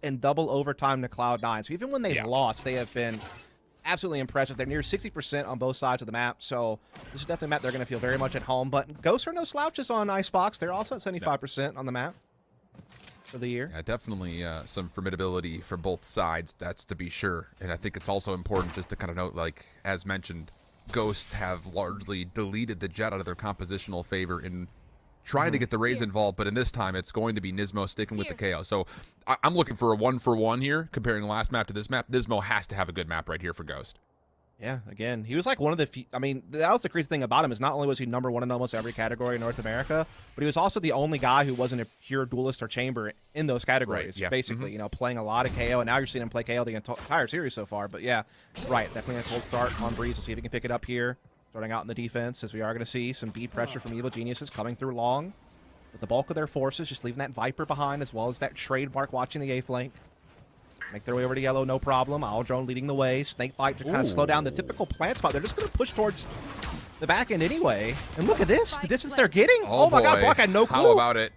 and double overtime to Cloud9. So even when they've lost, they have been absolutely impressive. They're near 60% on both sides of the map, so this is definitely a map they're going to feel very much at home. But Ghosts are no slouches on ICEBOX. They're also at 75% on the map for the year. Yeah, definitely some formidability from both sides, that's to be sure. And I think it's also important just to kind of note, like, as mentioned, Ghosts have largely deleted the Jet out of their compositional favor in trying to get the Raze involved, but in this time, it's going to be Nismo sticking with the KO. So I'm looking for a 1-for-1 here, comparing the last map to this map. Nismo has to have a good map right here for Ghost. Yeah, again, he was like one of the few. I mean, that was the crazy thing about him is not only was he #1 in almost every category in North America, but he was also the only guy who wasn't a pure duelist or chamber in those categories. Right, Basically, you know, playing a lot of KO, and now you're seeing him play KO the entire series so far. But yeah, right, definitely a cold start on Breeze. We'll see if he can pick it up here. Starting out in the defense, as we are going to see some B pressure from Evil Geniuses coming through long. With the bulk of their forces, just leaving that Viper behind, as well as that trademark watching the A flank. Make their way over to yellow, no problem. Owl Drone leading the way. Snakebite to kind of slow down the typical plant spot. They're just going to push towards the back end anyway. And look at this, the distance they're getting. Oh my God, Brock had no clue. How about it?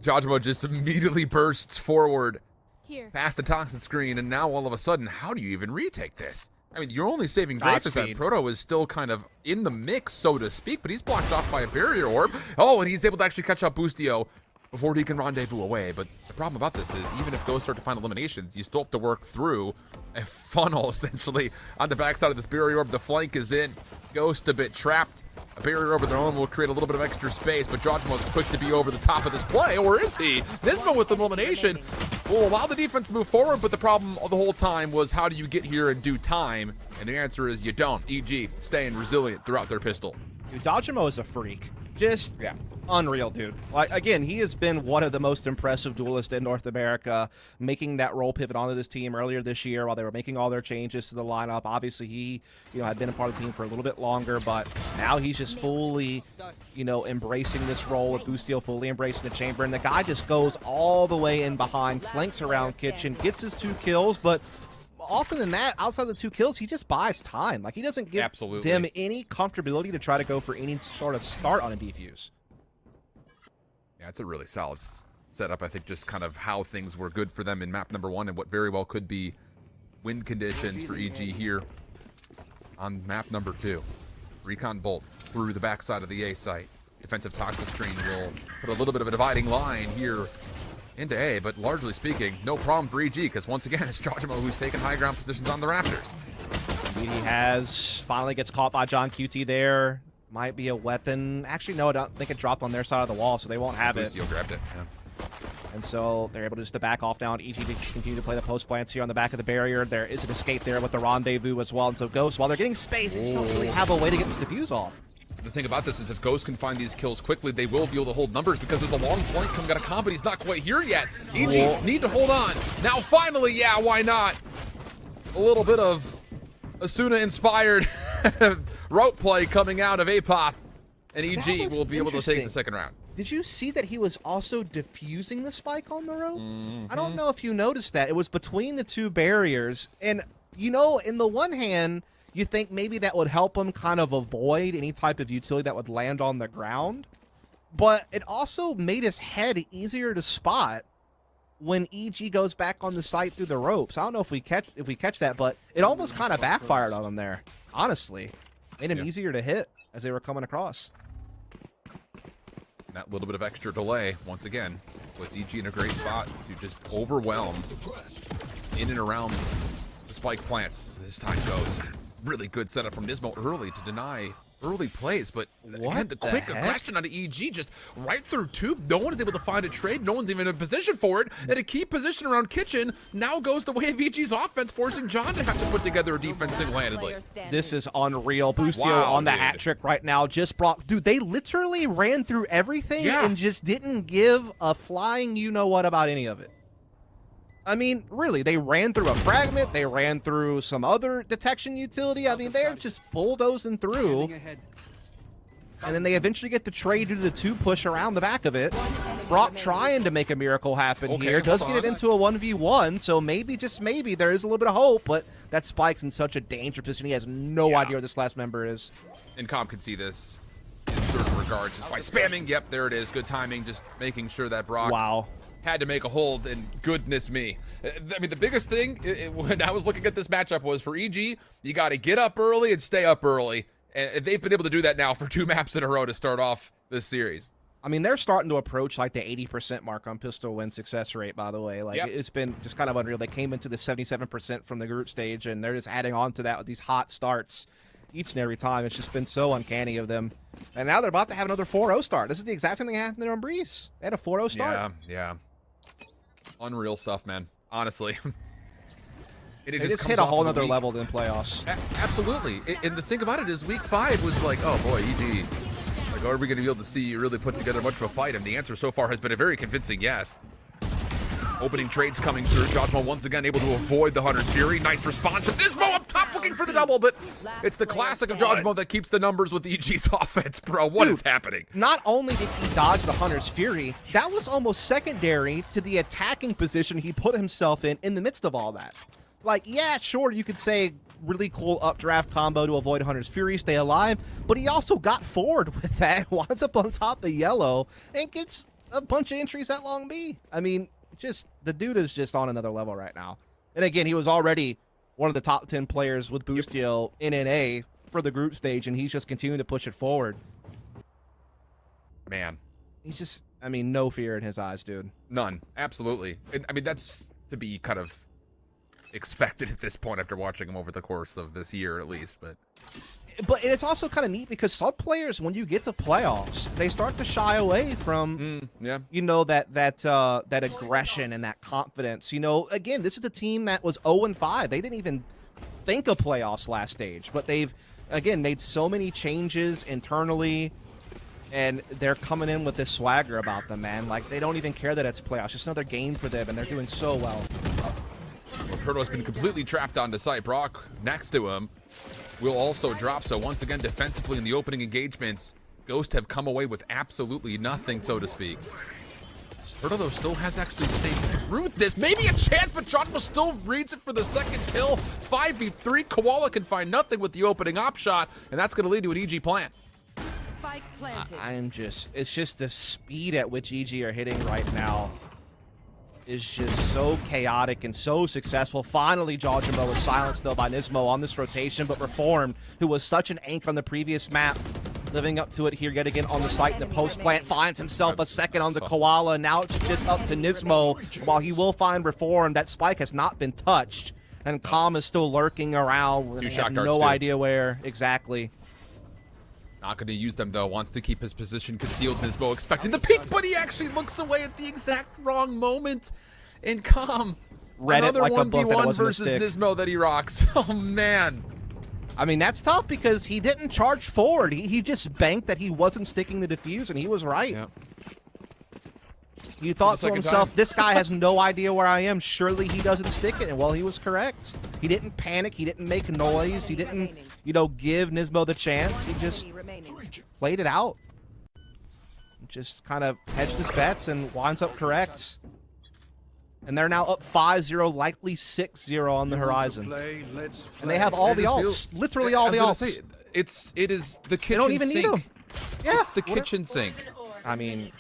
Jajimo just immediately bursts forward past the toxin screen, and now all of a sudden, how do you even retake this? I mean, you're only saving grace as that Proto is still kind of in the mix, so to speak, but he's blocked off by a barrier orb. Oh, and he's able to actually catch up Boostio before he can rendezvous away. But the problem about this is, even if Ghosts start to find eliminations, you still have to work through a funnel, essentially, on the backside of this barrier orb. The flank is in. Ghost a bit trapped. A barrier over their own will create a little bit of extra space, but Jajimo's quick to be over the top of this play, or is he? Nismo with an elimination will allow the defense to move forward, but the problem the whole time was, how do you get here in due time? And the answer is you don't. EG staying resilient throughout their pistol. Dude, Jajimo is a freak. Just unreal, dude. Like, again, he has been one of the most impressive duelists in North America, making that role pivot onto this team earlier this year while they were making all their changes to the lineup. Obviously, he, had been a part of the team for a little bit longer, but now he's just fully, embracing this role with Boostio fully embracing the chamber, and the guy just goes all the way in behind, flanks around Kitchen, gets his 2 kills, but often than that, outside of the 2 kills, he just buys time. Like, he doesn't give them any comfortability to try to go for any sort of start on a defuse. Yeah, it's a really solid setup. I think just kind of how things were good for them in map #1 and what very well could be win conditions for EG here on map #2. Recon Bolt through the backside of the A site. Defensive toxic screen will put a little bit of a dividing line here into A, but largely speaking, no problem for EG, because once again, it's Jajimo who's taking high ground positions on the Raptors. Indeed he has. Finally gets caught by John QT there. Might be a weapon. Actually, no, I don't think it dropped on their side of the wall, so they won't have it. Grabbed it, yeah. And so they're able to just to back off now, and EG to just continue to play the post plants here on the back of the barrier. There is an escape there with the rendezvous as well, and so Ghost, while they're getting space, they don't really have a way to get this defuse off. The thing about this is if Ghost can find these kills quickly, they will be able to hold numbers because there's a long flank coming out of comp, but he's not quite here yet. EG need to hold on. Now finally, yeah, why not? A little bit of Asuna-inspired rope play coming out of Apoth, and EG will be able to take the second round. Did you see that he was also diffusing the spike on the rope? I don't know if you noticed that. It was between the 2 barriers, and, in the one hand, you think maybe that would help him kind of avoid any type of utility that would land on the ground. But it also made his head easier to spot when EG goes back on the site through the ropes. I don't know if we catch that, but it almost kind of backfired on him there, honestly. Made him easier to hit as they were coming across. That little bit of extra delay, once again, puts EG in a great spot to just overwhelm in and around the spike plants. This time Ghost. Really good setup from Nismo early to deny early plays, but again, the quick aggression out of EG just right through tube. No one is able to find a trade. No one's even in a position for it. And a key position around Kitchen now goes the way of EG's offense, forcing John to have to put together a defense single-handedly. This is unreal. Boostio on the hat trick right now. Just brought... Dude, they literally ran through everything and just didn't give a flying you-know-what about any of it. I mean, really, they ran through a fragment, they ran through some other detection utility. I mean, they're just bulldozing through. And then they eventually get the trade due to the 2 push around the back of it. Brock trying to make a miracle happen here. Does get it into a 1v1, so maybe, just maybe, there is a little bit of hope, but that Spike's in such a dangerous position. He has no idea where this last member is. And Comp can see this in certain regards just by spamming. Yep, there it is. Good timing, just making sure that Brock had to make a hold, and goodness me. I mean, the biggest thing when I was looking at this matchup was for EG, you got to get up early and stay up early. And they've been able to do that now for 2 maps in a row to start off this series. I mean, they're starting to approach like the 80% mark on pistol win success rate, by the way. Like, It's been just kind of unreal. They came into the 77% from the group stage, and they're just adding on to that with these hot starts each and every time. It's just been so uncanny of them. And now they're about to have another 4-0 start. This is the exact same thing that happened there on Breeze. They had a 4-0 start. Yeah. Unreal stuff, man. Honestly. It just hit a whole other level than playoffs. Absolutely. And the thing about it is week 5 was like, oh boy, EG. Like, are we going to be able to see you really put together much of a fight? And the answer so far has been a very convincing yes. Opening trades coming through. Jojmo once again able to avoid the Hunter's Fury. Nice response from Nismo up top looking for the double, but it's the classic of Jojmo that keeps the numbers with EG's offense, bro. What is happening? Not only did he dodge the Hunter's Fury, that was almost secondary to the attacking position he put himself in the midst of all that. Like, yeah, sure, you could say really cool updraft combo to avoid Hunter's Fury, stay alive, but he also got forward with that, winds up on top of yellow, and gets a bunch of entries at long B. I mean, just, the dude is just on another level right now. And again, he was already one of the top 10 players with Boostio in NA for the group stage, and he's just continuing to push it forward. Man. He's just, I mean, no fear in his eyes, dude. None. Absolutely. I mean, that's to be kind of expected at this point after watching him over the course of this year at least, but it's also kind of neat because some players, when you get to playoffs, they start to shy away from you know, that aggression and that confidence. You know, again, this is a team that was 0-5. They didn't even think of playoffs last stage, but they've again made so many changes internally, and they're coming in with this swagger about them, man. Like, they don't even care that it's playoffs. Just another game for them, and they're doing so well. Proto's been completely trapped onto site. Brock next to him will also drop. So once again, defensively in the opening engagements, Ghost have come away with absolutely nothing, so to speak. Proto, though, still has actually stayed through this. Maybe a chance, but Jojmo still reads it for the second kill. 5v3. Koala can find nothing with the opening op shot, and that's going to lead to an EG plant. Spike planted. It's just the speed at which EG are hitting right now is just so chaotic and so successful. Finally, Jojmo was silenced, though, by Nismo on this rotation, but Reformed, who was such an anchor on the previous map, living up to it here yet again on the site in the post-plant, finds himself a second on the Koala. Now it's just up to Nismo. While he will find Reformed, that spike has not been touched, and Calm is still lurking around. They have no idea where exactly. Not going to use them, though. Wants to keep his position concealed. Nismo expecting the peek, but he actually looks away at the exact wrong moment. And Calm, another 1v1 versus Nismo that he rocks. Oh, man. I mean, that's tough because he didn't charge forward. He just banked that he wasn't sticking the defuse, and he was right. Yep. He thought to himself, this guy has no idea where I am. Surely he doesn't stick it. And, well, he was correct. He didn't panic. He didn't make noise. He didn't, you know, give Nismo the chance. He just played it out. Just kind of hedged his bets and winds up correct. And they're now up 5-0, likely 6-0 on the horizon. And they have all the alts. Literally all the alts. It is the kitchen sink. They don't even need them. Yeah. It's the kitchen sink. I mean...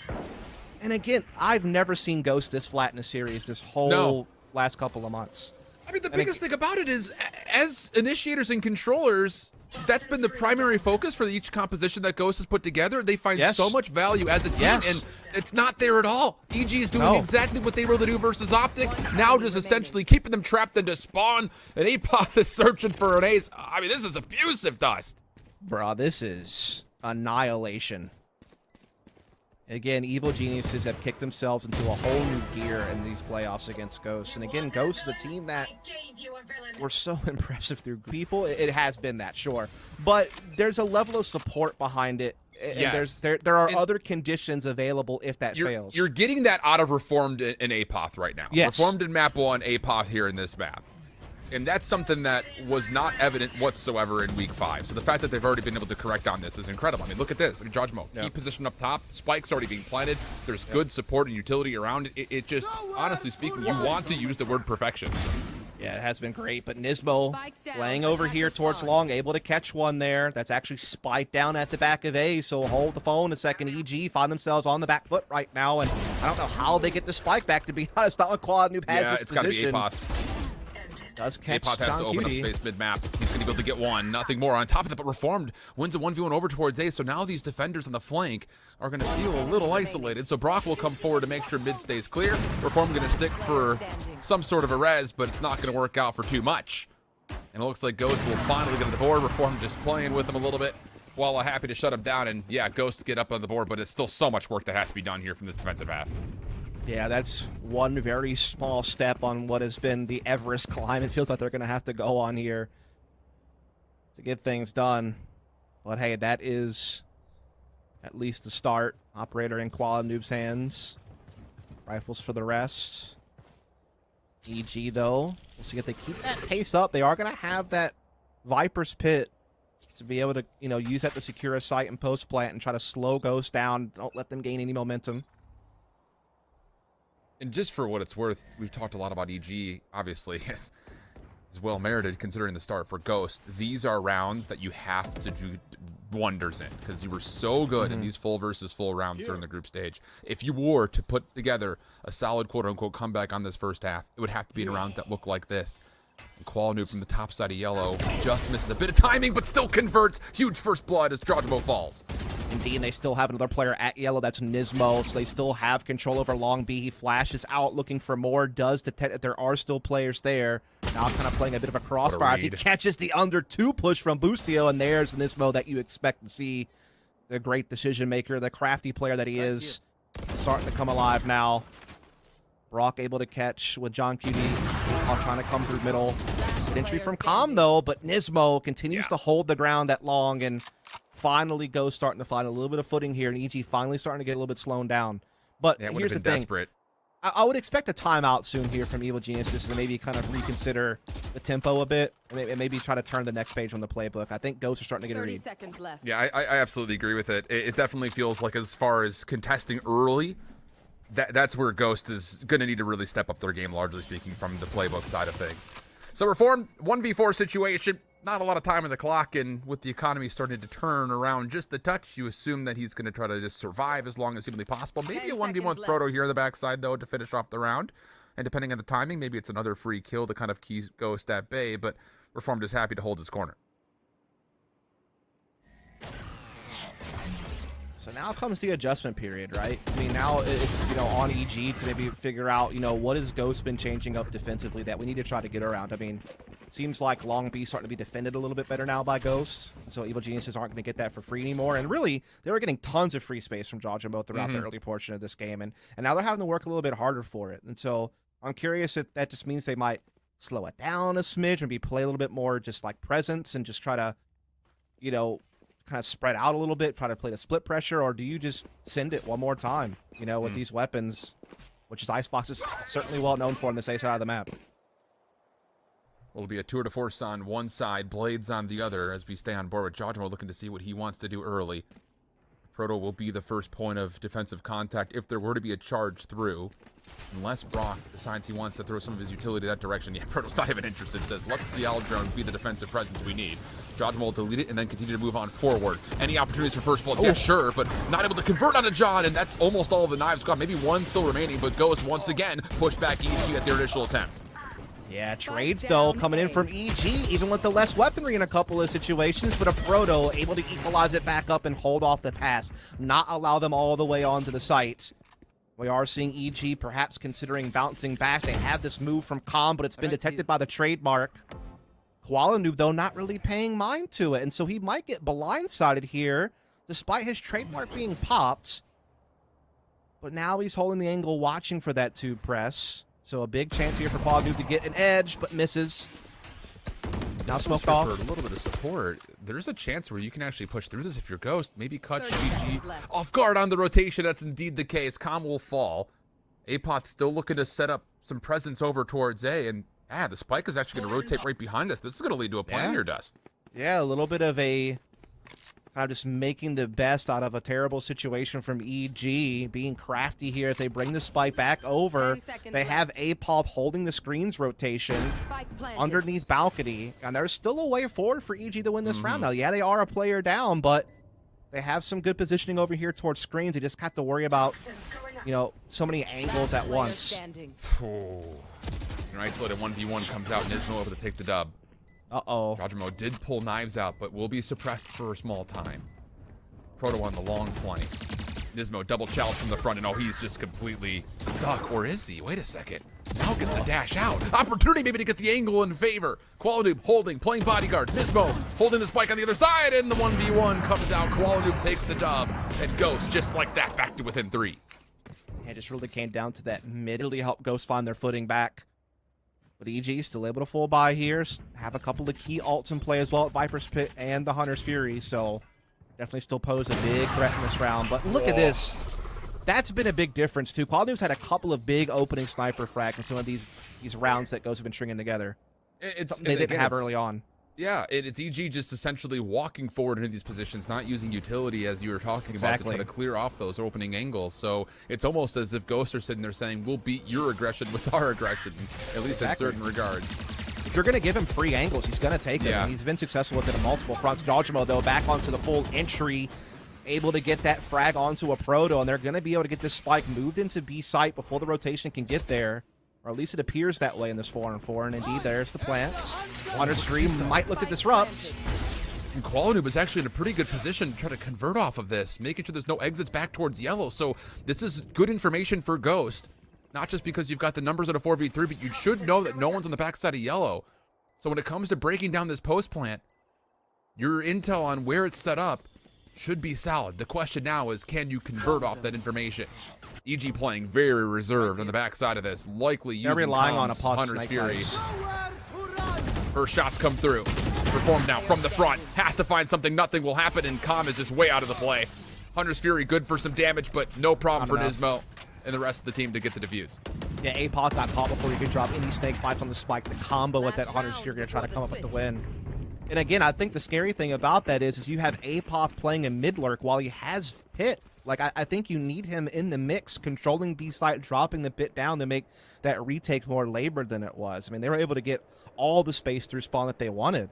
And again, I've never seen Ghost this flat in a series this whole last couple of months. I mean, the biggest thing about it is, as initiators and controllers, that's been the primary focus for each composition that Ghost has put together. They find so much value as a team, and it's not there at all. EG is doing exactly what they were to do versus Optic, now just essentially keeping them trapped into spawn, and Apoth is searching for an ace. I mean, this is abusive, Dust. Bruh, this is annihilation. Again, Evil Geniuses have kicked themselves into a whole new gear in these playoffs against Ghost. And again, Ghost is a team that were so impressive through people. It has been that, sure. But there's a level of support behind it. And there are other conditions available if that fails. You're getting that out of Reformed in Apoth right now. Yes. Reformed in map 1, Apoth here in this map. And that's something that was not evident whatsoever in week 5. So the fact that they've already been able to correct on this is incredible. I mean, look at this. I mean, Jojmo, key position up top. Spike's already being planted. There's good support and utility around it. It just, honestly speaking, you want to use the word perfection. Yeah, it has been great, but Nismo Spike down, laying over attack here is towards on. long, able to catch one there. That's actually spiked down at the back of A, so hold the phone a second. EG find themselves on the back foot right now, and I don't know how they get the spike back, to be honest. Not with Quad Noob has Yeah, his it's got to be position. Apoth. Does catch Apoth has John to open up Cutie. space mid-map. He's going to be able to get one. Nothing more. On top of that, but Reformed wins a 1v1 over towards A, so now these defenders on the flank are going to feel a little isolated. So Brock will come forward to make sure mid stays clear. Reformed going to stick for some sort of a res, but it's not going to work out for too much. And it looks like Ghost will finally get on the board. Reformed just playing with him a little bit. While happy to shut him down. And yeah, Ghost get up on the board, but it's still so much work that has to be done here from this defensive half. Yeah, that's one very small step on what has been the Everest climb. It feels like they're going to have to go on here to get things done. But hey, that is at least the start. Operator in Quad Noob's hands. Rifles for the rest. EG, though. We'll see if they keep that pace up. They are going to have that Viper's Pit to be able to, use that to secure a site and post plant and try to slow Ghost down. Don't let them gain any momentum. And just for what it's worth, we've talked a lot about EG, obviously. It's well merited considering the start for Ghost. These are rounds that you have to do wonders in because you were so good in these full versus full rounds during the group stage. If you were to put together a solid quote-unquote comeback on this first half, it would have to be in rounds that look like this. And Qual Noob from the top side of yellow just misses a bit of timing, but still converts. Huge first blood as Jojimo falls. Indeed, and they still have another player at yellow. That's Nismo, so they still have control over long B. He flashes out looking for more, does detect that there are still players there. Now kind of playing a bit of a crossfire. He catches the under 2 push from Boostio, and there's Nismo that you expect to see. The great decision maker, the crafty player that he is, starting to come alive now. Brock able to catch with John Cutie while trying to come through middle. Good entry from Calm, though, but Nismo continues to hold the ground at long, and finally Ghost starting to find a little bit of footing here, and EG finally starting to get a little bit slowed down. But here's the thing. Desperate. I would expect a timeout soon here from Evil Geniuses to maybe kind of reconsider the tempo a bit and maybe try to turn the next page on the playbook. I think Ghosts are starting to get a 30 read. seconds left. Yeah, I absolutely agree with it. It definitely feels like as far as contesting early, that's where Ghost is going to need to really step up their game, largely speaking, from the playbook side of things. So Reform, 1v4 situation, not a lot of time on the clock, and with the economy starting to turn around just a touch, you assume that he's going to try to just survive as long as humanly possible. Maybe a 1v1 with Proto here on the backside, though, to finish off the round. And depending on the timing, maybe it's another free kill to kind of key Ghost at bay, but Reformed is happy to hold his corner. So now comes the adjustment period, right? I mean, now it's, on EG to maybe figure out, what has Ghost been changing up defensively that we need to try to get around. I mean, it seems like Long B starting to be defended a little bit better now by Ghost. So Evil Geniuses aren't going to get that for free anymore. And really, they were getting tons of free space from Jojimo throughout the early portion of this game. And now they're having to work a little bit harder for it. And so I'm curious if that just means they might slow it down a smidge, maybe play a little bit more just like presence and just try to, kind of spread out a little bit, try to play the split pressure, or do you just send it one more time, with these weapons, which is ICEBOX is certainly well known for on this A side of the map. It'll be a tour de force on one side, Blades on the other, as we stay on board with Jojimo looking to see what he wants to do early. Proto will be the first point of defensive contact if there were to be a charge through. Unless Brock decides he wants to throw some of his utility that direction. Yeah, Proto's not even interested. Says, let the Owl Drone be the defensive presence we need. Jojimo will delete it and then continue to move on forward. Any opportunities for first blood? Yeah, sure, but not able to convert onto John, and that's almost all of the knives gone. Maybe one still remaining, but Ghost once again push back EG at their initial attempt. Yeah, trades, though, coming in from EG, even with the less weaponry in a couple of situations, but a Proto able to equalize it back up and hold off the pass, not allow them all the way onto the site. We are seeing EG perhaps considering bouncing back. They have this move from Calm, but it's been detected by the trademark. Koala Noob, though, not really paying mind to it, and so he might get blindsided here, despite his trademark being popped. But now he's holding the angle, watching for that tube press. So a big chance here for Koala Noob to get an edge, but misses. Now smoked off. For a little bit of support, there's a chance where you can actually push through this if you're Ghost. Maybe cut GG off guard on the rotation. That's indeed the case. Calm will fall. Apoth still looking to set up some presence over towards A, and the spike is actually going to rotate right behind us. This is going to lead to a plan here, Dust. Yeah, a little bit of a kind of just making the best out of a terrible situation from EG, being crafty here as they bring the spike back over. They have APOP holding the screens rotation underneath balcony, and there's still a way forward for EG to win this round. Now, yeah, they are a player down, but they have some good positioning over here towards screens. They just have to worry about, you know, so many angles at once. An isolated 1v1 comes out, and Nismo able to take the dub. Uh-oh. Jajamo did pull knives out, but will be suppressed for a small time. Proto on the long flank. Nismo double challenge from the front, and oh, he's just completely stuck. Or is he? Wait a second. Now gets the dash out. Opportunity maybe to get the angle in favor. Qualinoob holding, playing bodyguard. Nismo holding the spike on the other side, and the 1v1 comes out. Qualinoob takes the dub, and Ghost just like that back to within 3. It just really came down to that mid to help Ghost find their footing back. But EG still able to full buy here. Have a couple of key ults in play as well at Viper's Pit and the Hunter's Fury. So definitely still pose a big threat in this round. But look at this. That's been a big difference too. Qualinoob's had a couple of big opening sniper frags in some of these rounds that Ghost have been stringing together. They didn't have early on. Yeah, it's EG just essentially walking forward into these positions, not using utility as you were talking about to try to clear off those opening angles. So it's almost as if Ghosts are sitting there saying, we'll beat your aggression with our aggression, at least in certain regards. If you're going to give him free angles, he's going to take them. He's been successful with it on multiple fronts. Jajamo, though, back onto the full entry, able to get that frag onto a Proto, and they're going to be able to get this spike moved into B site before the rotation can get there. Or at least it appears that way in this 4-on-4, and indeed, there's the plants. Hunter's Fury might look to disrupt. And Qualinoob was actually in a pretty good position to try to convert off of this, making sure there's no exits back towards yellow. So this is good information for Ghost, not just because you've got the numbers at a 4v3, but you should know that no one's on the backside of yellow. So when it comes to breaking down this post plant, your intel on where it's set up should be solid. The question now is, can you convert off that information? EG playing very reserved on the backside of this, likely using relying on a Hunter's Fury. First shots come through. Reformed now from the front. Has to find something. Nothing will happen, and Calm is just way out of the play. Hunter's Fury good for some damage, but no problem for Nismo and the rest of the team to get the defuse. Yeah, APOC got caught before he could drop any snake bites on the spike. The combo with that Hunter's Fury to try to come up with the win. And again, I think the scary thing about that is you have APOC playing a mid lurk while he has Pit. Like, I think you need him in the mix, controlling B site, dropping the Pit down to make that retake more labored than it was. I mean, they were able to get all the space through spawn that they wanted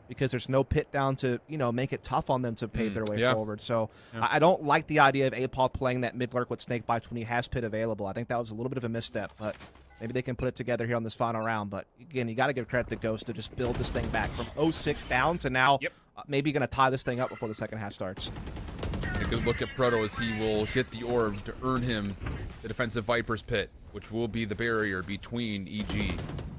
because there's no Pit down to, you know, make it tough on them to pave their way forward. So I don't like the idea of APOC playing that mid lurk with snake bites when he has Pit available. I think that was a little bit of a misstep, but maybe they can put it together here on this final round. But again, you got to give credit to Ghost to just build this thing back from 0-6 down to now maybe going to tie this thing up before the second half starts. A good look at Proto as he will get the orbs to earn him the defensive Viper's Pit, which will be the barrier between EG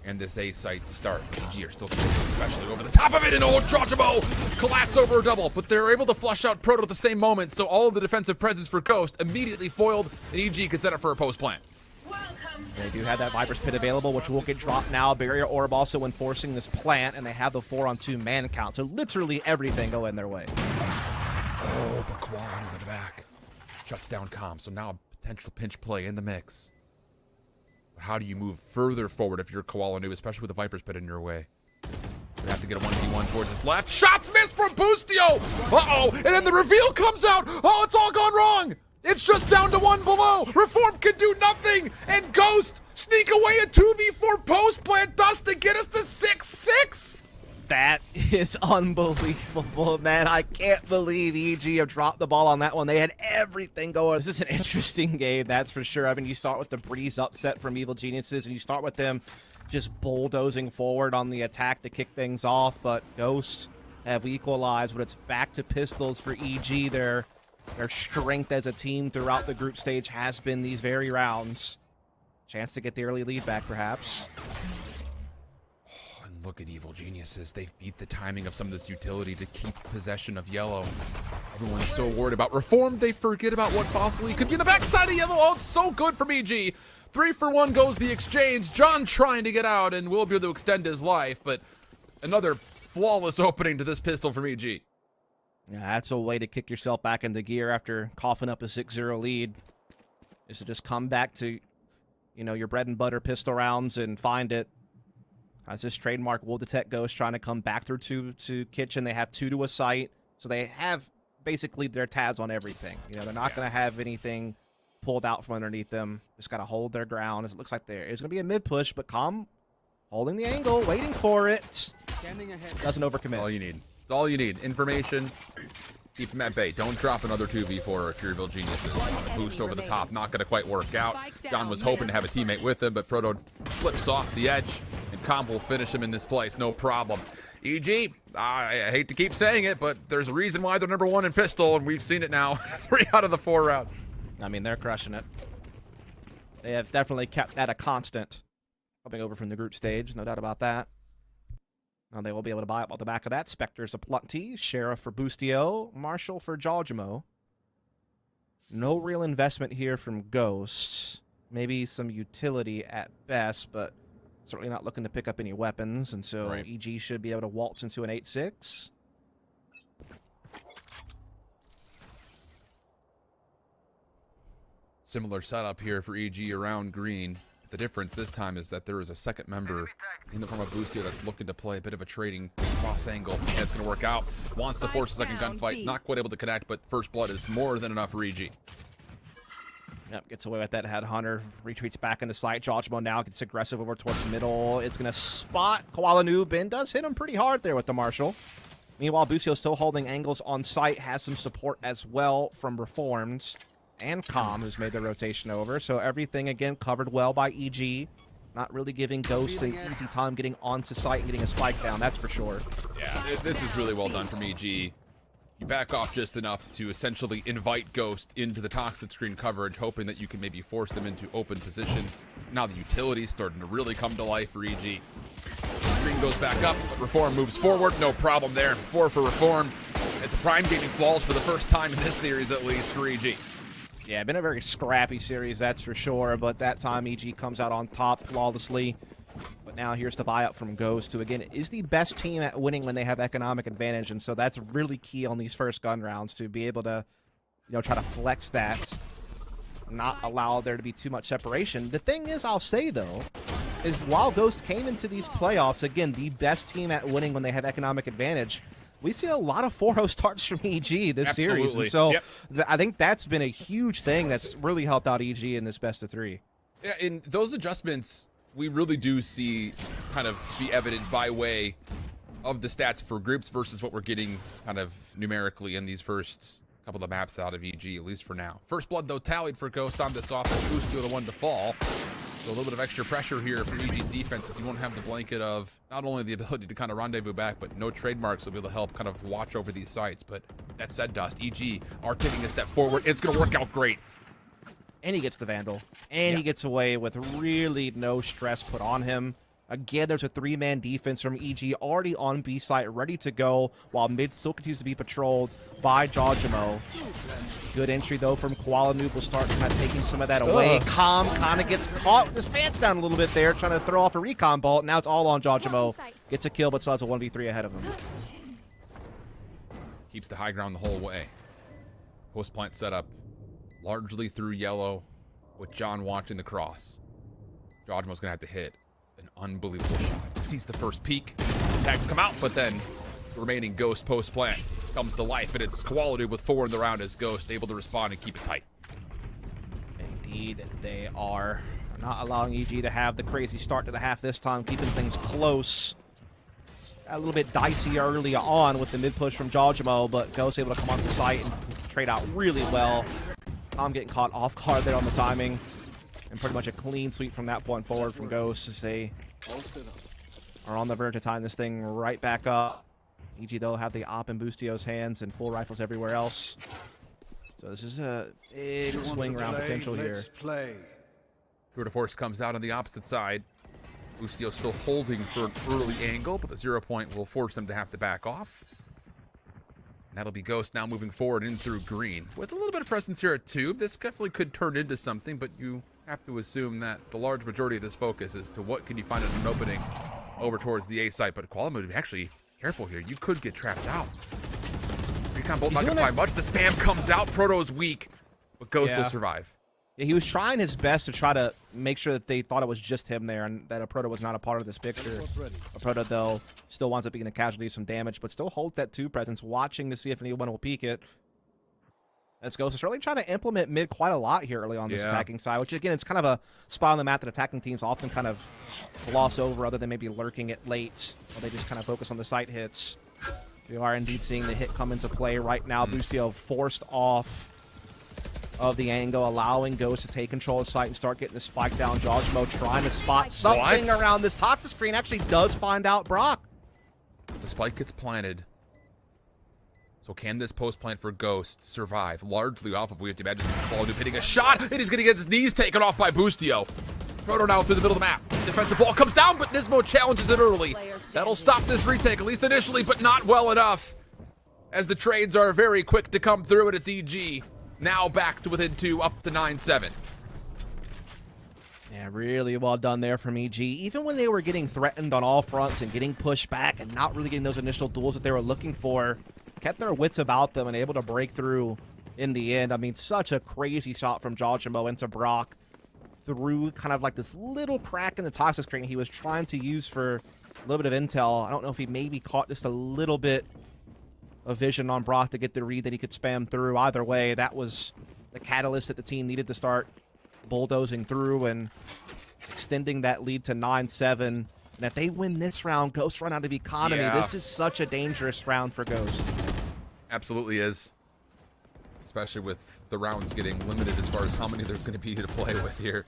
and this A site to start. EG are still kicking, especially over the top of it, and old Jajamo collapse over a double, but they're able to flush out Proto at the same moment, so all of the defensive presence for Ghost immediately foiled, and EG can set up for a post plant. They do have that Viper's Pit available, which will get dropped now. Barrier Orb also enforcing this plant, and they have the 4-on-2 man count, so literally everything going their way. Oh, but Qualinoob in the back shuts down Calm, so now a potential pinch play in the mix. But how do you move further forward if you're Qualinoob, especially with the Viper's Pit in your way? You have to get a 1v1 towards his left. Shots missed from Boostio! Uh-oh! And then the reveal comes out! Oh, it's all gone wrong! It's just down to one below! Reform can do nothing! And Ghost sneak away a 2v4 post plant dust to get us to 6-6! That is unbelievable, man. I can't believe EG have dropped the ball on that one. They had everything going. This is an interesting game, that's for sure. I mean, you start with the Breeze upset from Evil Geniuses, and you start with them just bulldozing forward on the attack to kick things off, but Ghosts have equalized, but it's back to pistols for EG. Their strength as a team throughout the group stage has been these very rounds. Chance to get the early lead back, perhaps. Look at Evil Geniuses. They've beat the timing of some of this utility to keep possession of yellow. Everyone's so worried about Reform, they forget about what possibly could be in the backside of yellow. Oh, it's so good from EG. 3-for-1 goes the exchange. John trying to get out and will be able to extend his life, but another flawless opening to this pistol from EG. Yeah, that's a way to kick yourself back into gear after coughing up a 6-0 lead, is to just come back to, you know, your bread and butter pistol rounds and find it. As this trademark will detect Ghost trying to come back through to Kitchen. They have 2 to a site, so they have basically their tabs on everything. You know, they're not going to have anything pulled out from underneath them. Just got to hold their ground. As it looks like there is going to be a mid push, but Calm holding the angle, waiting for it. Doesn't overcommit. All you need. It's all you need. Information. Keep them at bay. Don't drop another 2v4 or Cureville Geniuses. A boost over the top. Not going to quite work out. John was hoping to have a teammate with him, but Proto slips off the edge, and Comp will finish him in this place. No problem. EG, I hate to keep saying it, but there's a reason why they're #1 in pistol, and we've seen it now. 3 out of the 4 rounds. I mean, they're crushing it. They have definitely kept that a constant. Coming over from the group stage, no doubt about that. Now they will be able to buy up on the back of that. Spectre's aplenty, Sheriff for Boostio, Marshall for Jawjamo. No real investment here from Ghost. Maybe some utility at best, but certainly not looking to pick up any weapons, and so right. EG should be able to waltz into an 8-6. Similar setup here for EG around green. The difference this time is that there is a second member in the form of Boostio that's looking to play a bit of a trading cross angle. And it's going to work out. Wants to force a second gunfight. Not quite able to connect, but first blood is more than enough for EG. Yep, gets away with that headhunter. Retreats back in the site. Jawjamo now gets aggressive over towards the middle. It's going to spot Koala Noob and does hit him pretty hard there with the Marshall. Meanwhile, Boostio still holding angles on site. Has some support as well from Reformed and Calm, who's made the rotation over. So everything, again, covered well by EG. Not really giving Ghost an easy time getting onto site and getting a spike down, that's for sure. Yeah, this is really well done from EG. You back off just enough to essentially invite Ghost into the toxic screen coverage, hoping that you can maybe force them into open positions. Now the utility's starting to really come to life for EG. Screen goes back up, but Reform moves forward. No problem there. 4 for Reform. It's a prime gaming falls for the first time in this series, at least, for EG. Yeah, been a very scrappy series, that's for sure, but that time EG comes out on top flawlessly. But now here's the buyout from Ghost, who, again, is the best team at winning when they have economic advantage, and so that's really key on these first gun rounds, to be able to, you know, try to flex that, not allow there to be too much separation. The thing is, I'll say, though, is while Ghost came into these playoffs, again, the best team at winning when they have economic advantage, we see a lot of 4-0 starts from EG this series. And so I think that's been a huge thing that's really helped out EG in this best of 3. Yeah, and those adjustments, we really do see kind of be evident by way of the stats for groups versus what we're getting kind of numerically in these first couple of maps out of EG, at least for now. First blood, though, tallied for Ghost on this offense. Boostio the one to fall. So a little bit of extra pressure here for EG's defense, as you won't have the blanket of not only the ability to kind of rendezvous back, but no trademarks will be able to help kind of watch over these sites. But that said, Dust, EG are taking a step forward. It's going to work out great. And he gets the Vandal. And he gets away with really no stress put on him. Again, there's a 3-man defense from EG already on B site, ready to go, while mid still continues to be patrolled by Jawjamo. Good entry, though, from Koala Noob. Will start kind of taking some of that away. Calm kind of gets caught with his pants down a little bit there, trying to throw off a recon bolt. Now it's all on Jawjamo. Gets a kill, but still has a 1v3 ahead of him. Keeps the high ground the whole way. Post plant setup largely through yellow, with John watching the cross. Jawjamo's going to have to hit an unbelievable shot. Sees the first peek. Tags come out, but then the remaining Ghost post plant comes to life, and it's quality with 4 in the round as Ghost able to respond and keep it tight. Indeed, they are not allowing EG to have the crazy start to the half this time, keeping things close. A little bit dicey early on with the mid push from Jawjamo, but Ghost able to come onto site and trade out really well. Tom getting caught off guard there on the timing. And pretty much a clean sweep from that point forward from Ghost, as they are on the verge of tying this thing right back up. EG, though, have the op in Boostio's hands and full rifles everywhere else. So this is a big swing round potential here. Tour de Force comes out on the opposite side. Boostio still holding for an early angle, but the 0 point will force him to have to back off. And that'll be Ghost now moving forward in through green. With a little bit of presence here at Tube, this definitely could turn into something, but you have to assume that the large majority of this focus is to what can you find at an opening over towards the A site. But Koala Noob, actually, careful here. You could get trapped out. Recon Bolt not going to find much. The spam comes out. Proto's weak, but Ghost will survive. Yeah, he was trying his best to try to make sure that they thought it was just him there and that a Proto was not a part of this picture. A Proto, though, still winds up being the casualty of some damage, but still holds that 2 presence, watching to see if anyone will peek it. As Ghost is really trying to implement mid quite a lot here early on this attacking side, which again, it's kind of a spot on the map that attacking teams often kind of gloss over other than maybe lurking it late, while they just kind of focus on the site hits. We are indeed seeing the hit come into play right now. Boostio forced off of the angle, allowing Ghost to take control of the site and start getting the spike down. Jojimo trying to spot something around this toxic screen, actually does find out Brock. The spike gets planted. So can this post plant for Ghost survive? Largely off of, we have to imagine, Fallout hitting a shot. It is going to get his knees taken off by Boostio. Proto now through the middle of the map. Defensive ball comes down, but Nismo challenges it early. That'll stop this retake, at least initially, but not well enough. As the trades are very quick to come through, and it's EG. Now back to within 2, up to 9-7. Yeah, really well done there from EG. Even when they were getting threatened on all fronts and getting pushed back and not really getting those initial duels that they were looking for, kept their wits about them and able to break through in the end. I mean, such a crazy shot from Jojimo into Brock through kind of like this little crack in the toxic screen he was trying to use for a little bit of intel. I don't know if he maybe caught just a little bit of vision on Brock to get the read that he could spam through. Either way, that was the catalyst that the team needed to start bulldozing through and extending that lead to 9-7. And if they win this round, Ghost run out of economy. Yeah. This is such a dangerous round for Ghost. Absolutely is. Especially with the rounds getting limited as far as how many there's going to be to play with here.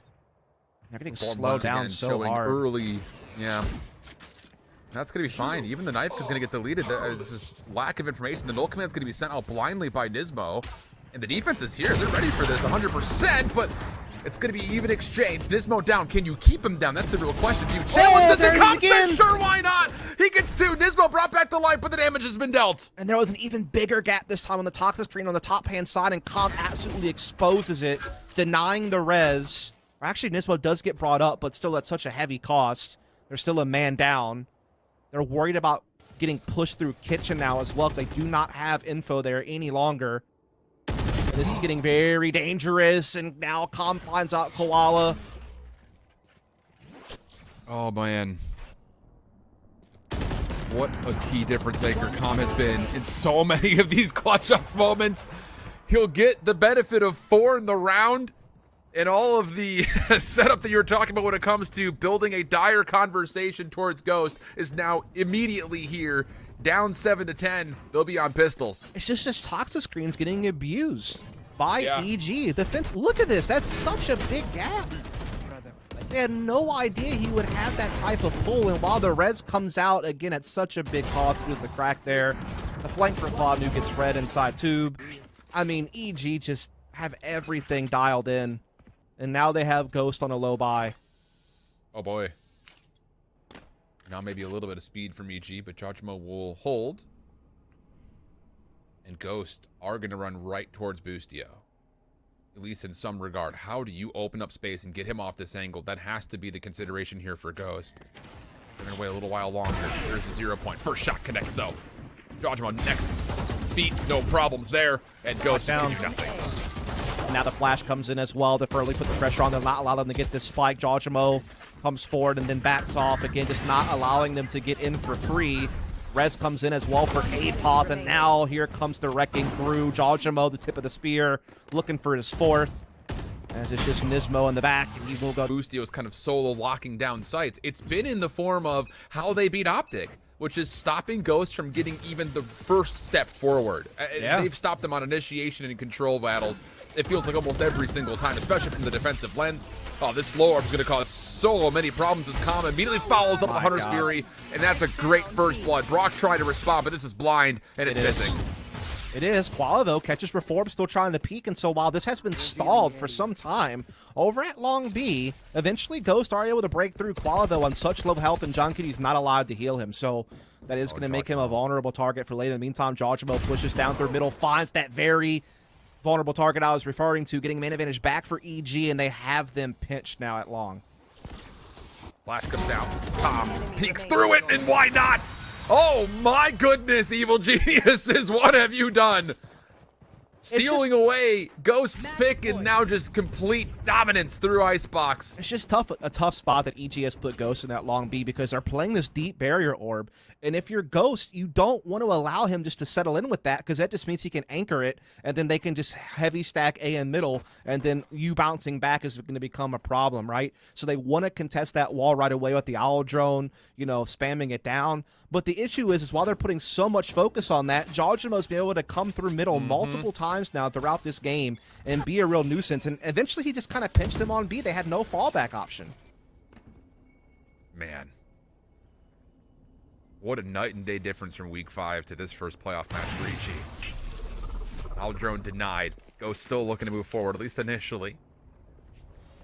They're getting slowed down so hard. Early, yeah. That's going to be fine. Even the knife is going to get deleted. This is lack of information. The null command's going to be sent out blindly by Nismo. And the defense is here. They're ready for this 100%, but it's going to be even exchange. Nismo down. Can you keep him down? That's the real question. Do you challenge this concept? Sure, why not? He gets 2. Nismo brought back to life, but the damage has been dealt. And there was an even bigger gap this time on the toxic screen on the top-hand side, and Comp absolutely exposes it, denying the res. Or actually, Nismo does get brought up, but still at such a heavy cost. There's still a man down. They're worried about getting pushed through kitchen now as well, because they do not have info there any longer. This is getting very dangerous, and now Com finds out Koala. Oh, man. What a key difference maker Com has been in so many of these clutch-up moments. He'll get the benefit of 4 in the round, and all of the setup that you're talking about when it comes to building a dire conversation towards Ghost is now immediately here. Down 7-10, they'll be on pistols. It's just this toxic screen's getting abused by EG. The fence, look at this. That's such a big gap. They had no idea he would have that type of pull, and while the res comes out, again, at such a big cost with the crack there. The flank for Claude gets red inside tube. I mean, EG just have everything dialed in, and now they have Ghost on a low buy. Oh, boy. Now maybe a little bit of speed from EG, but Jojimo will hold. And Ghost are going to run right towards Boostio. At least in some regard. How do you open up space and get him off this angle? That has to be the consideration here for Ghost. They're going to wait a little while longer. There's the 0 point. First shot connects, though. Jojimo next beat. No problems there. And Ghost down. Nothing. Now the flash comes in as well to further put the pressure on them, not allow them to get this spike. Jojimo comes forward and then backs off again, just not allowing them to get in for free. Rez comes in as well for K-Pop, and now here comes the wrecking crew. Jojimo, the tip of the spear, looking for his 4th. As it's just Nismo in the back, and he will go. Boostio is kind of solo locking down sites. It's been in the form of how they beat Optic, which is stopping Ghost from getting even the first step forward. They've stopped them on initiation and control battles. It feels like almost every single time, especially from the defensive lens. Oh, this slow orb's going to cause so many problems as Com immediately follows up with Hunter's Fury, and that's a great first blood. Brock trying to respond, but this is blind, and it's missing. It is. Koala, though, catches Reform, still trying to peek, and so while this has been stalled for some time, over at Long B, eventually Ghost are able to break through. Koala, though, on such low health, and John Kitty's not allowed to heal him, so that is going to make him a vulnerable target for late. In the meantime, Jojimo pushes down through middle, finds that very vulnerable target I was referring to, getting main advantage back for EG, and they have them pinched now at Long. Flash comes out. Com peeks through it, and why not? Oh my goodness, evil geniuses, what have you done? stealing away Ghost's pick, and now just complete dominance through ICEBOX. It's just a tough spot that EG has put Ghost in that long B because they're playing this deep barrier orb. And if you're Ghost, you don't want to allow him just to settle in with that because that just means he can anchor it, and then they can just heavy stack A in middle, and then you bouncing back is going to become a problem, right? So they want to contest that wall right away with the Owl Drone, you know, spamming it down. But the issue is while they're putting so much focus on that, Jawjimo's been able to come through middle multiple times now throughout this game and be a real nuisance. And eventually he just kind of pinched him on B. They had no fallback option. Man. What a night and day difference from week 5 to this first playoff match for EG. Owl Drone denied. Ghost still looking to move forward, at least initially.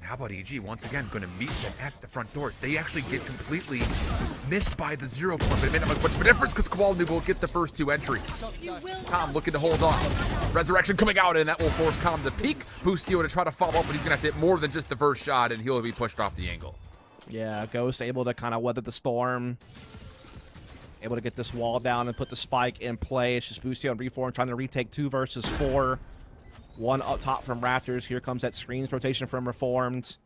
How about EG once again going to meet them at the front doors? They actually get completely missed by the 0 point, but it made not much of a difference because Quality will get the first 2 entries. Com looking to hold on. Resurrection coming out, and that will force Com to peek. Boostio to try to follow up, but he's going to have to hit more than just the first shot, and he'll be pushed off the angle. Yeah, Ghost able to kind of weather the storm. Able to get this wall down and put the spike in play. It's just Boostio and Reform trying to retake 2 versus 4. 1 up top from Raptors. Here comes that screens rotation from Reformed.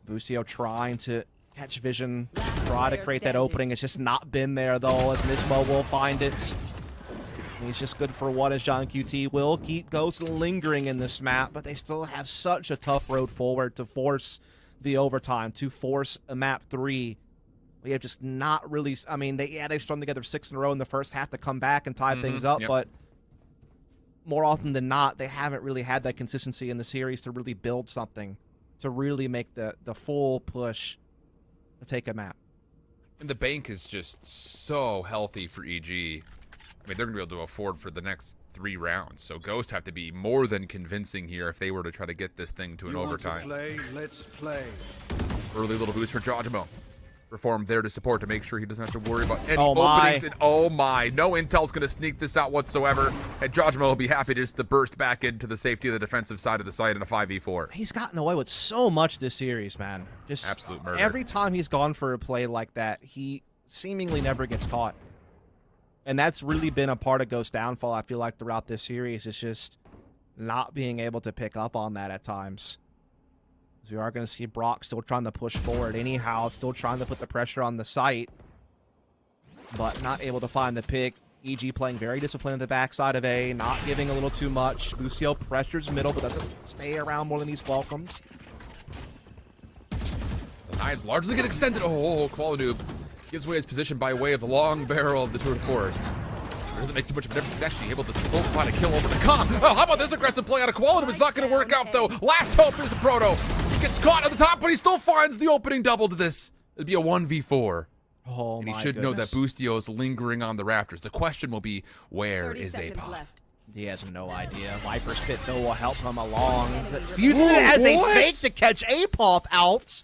Boostio trying to catch vision, try to create that opening. It's just not been there, though, as Nismo will find it. And he's just good for 1 as John QT will keep Ghost lingering in this map, but they still have such a tough road forward to force the overtime, to force a map 3. We have just not really, I mean, they strung together 6 in a row in the first half to come back and tie things up, but more often than not, they haven't really had that consistency in the series to really build something, to really make the full push to take a map. And the bank is just so healthy for EG. I mean, they're going to be able to afford for the next 3 rounds. So Ghost have to be more than convincing here if they were to try to get this thing to an overtime. Play, let's play. Early little boost for Jawjimo. Reform there to support to make sure he doesn't have to worry about any Oh my. openings. And oh my, no intel's going to sneak this out whatsoever. And Jawjimo will be happy just to burst back into the safety of the defensive side of the site in a 5v4. He's gotten away with so much this series, man. Just Absolute murder. Every time he's gone for a play like that, he seemingly never gets caught. And that's really been a part of Ghost's downfall, I feel like, throughout this series. It's just not being able to pick up on that at times. We are going to see Brock still trying to push forward anyhow, still trying to put the pressure on the site, but not able to find the pick. EG playing very disciplined at the backside of A, not giving a little too much. Boostio pressures middle, but doesn't stay around more than he's welcomed. The knives largely get extended. Oh, Qualinoob gives away his position by way of the long barrel of the Tour de Force. It doesn't make too much of a difference. He's actually able to find a kill over the Com. Oh, how about this aggressive play out of Quality? It's not going to work out, though. Last hope is the Proto. He gets caught at the top, but he still finds the opening double to this. It'd be a 1v4. Oh, and he my should know that goodness. Boostio is lingering on the rafters. The question will be, where is APOF? He has no idea. Viper's Pit, though, will help him along. But uses it as a fake to catch APOF out.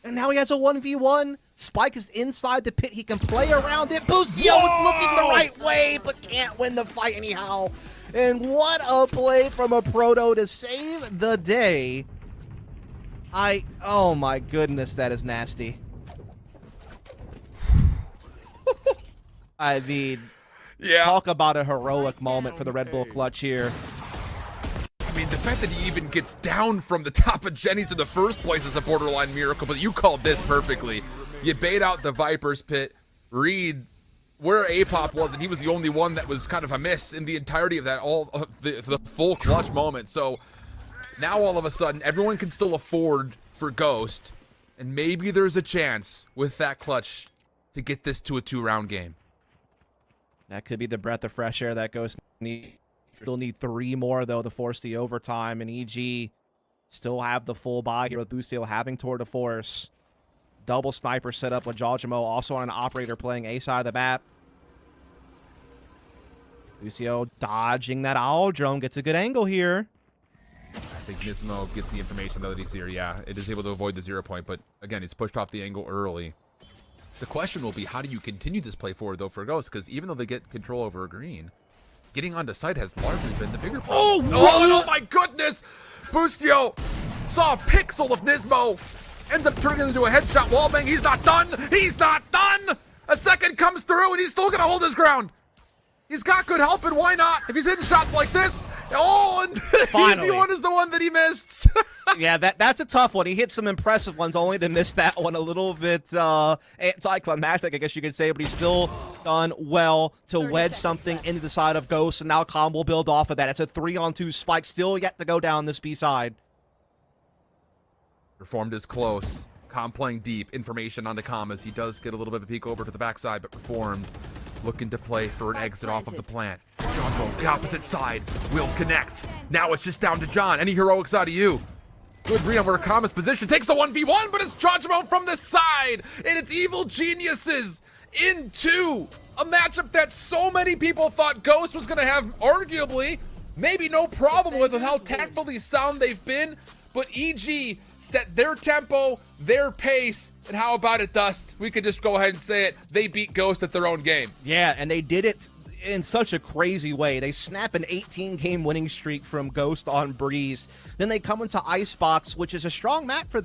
And now he has a 1v1. Spike is inside the pit. He can play around it. Boostio is looking the right way, but can't win the fight anyhow. And what a play from a Proto to save the day. Oh my goodness, that is nasty. I mean, talk about a heroic moment for the Red Bull clutch here. I mean, the fact that he even gets down from the top of Jenny's in the first place is a borderline miracle, but you called this perfectly. You bait out the Viper's Pit, read where APOP was, and he was the only one that was kind of a miss in the entirety of that, the full clutch moment. So now all of a sudden, everyone can still afford for Ghost, and maybe there's a chance with that clutch to get this to a 2-round game. That could be the breath of fresh air that Ghost needs. Still need 3 more, though, to force the overtime, and EG still have the full buy here with Boostio having Tour de Force. Double sniper set up with Jawjimo, also on an operator playing A side of the map. Boostio dodging that Owl Drone, gets a good angle here. I think Nismo gets the information that he's here. Yeah, it is able to avoid the 0 point, but again, it's pushed off the angle early. The question will be, how do you continue this play forward, though, for Ghost? Because even though they get control over a green, getting onto site has largely been the bigger problem. Oh my goodness! Boostio saw a pixel of Nismo. Ends up turning it into a headshot wallbang. He's not done! He's not done! A second comes through and he's still gonna hold his ground. He's got good help, and why not? If he's hitting shots like this, oh, and the easy one is the one that he missed. Yeah, that's a tough one. He hit some impressive ones, only to miss that one a little bit anticlimactic, I guess you could say, but he's still done well to wedge something into the side of Ghost, and now Calm will build off of that. It's a 3-on-2 spike, still yet to go down this B side. Reformed is close. Calm playing deep. Information onto Calm as he does get a little bit of a peek over to the backside, but Reformed looking to play for an exit off of the plant. John, the opposite side will connect. Now it's just down to John. Any heroics out of you? Good read over Calm's position. Takes the 1v1, but it's Judgment from the side. And it's Evil Geniuses into a matchup that so many people thought Ghost was going to have arguably maybe no problem with how tactfully sound they've been. But EG set their tempo, their pace, and how about it, Dust? We could just go ahead and say it. They beat Ghost at their own game. Yeah, and they did it in such a crazy way. They snap an 18-game winning streak from Ghost on Breeze. Then they come into ICEBOX, which is a strong map for them.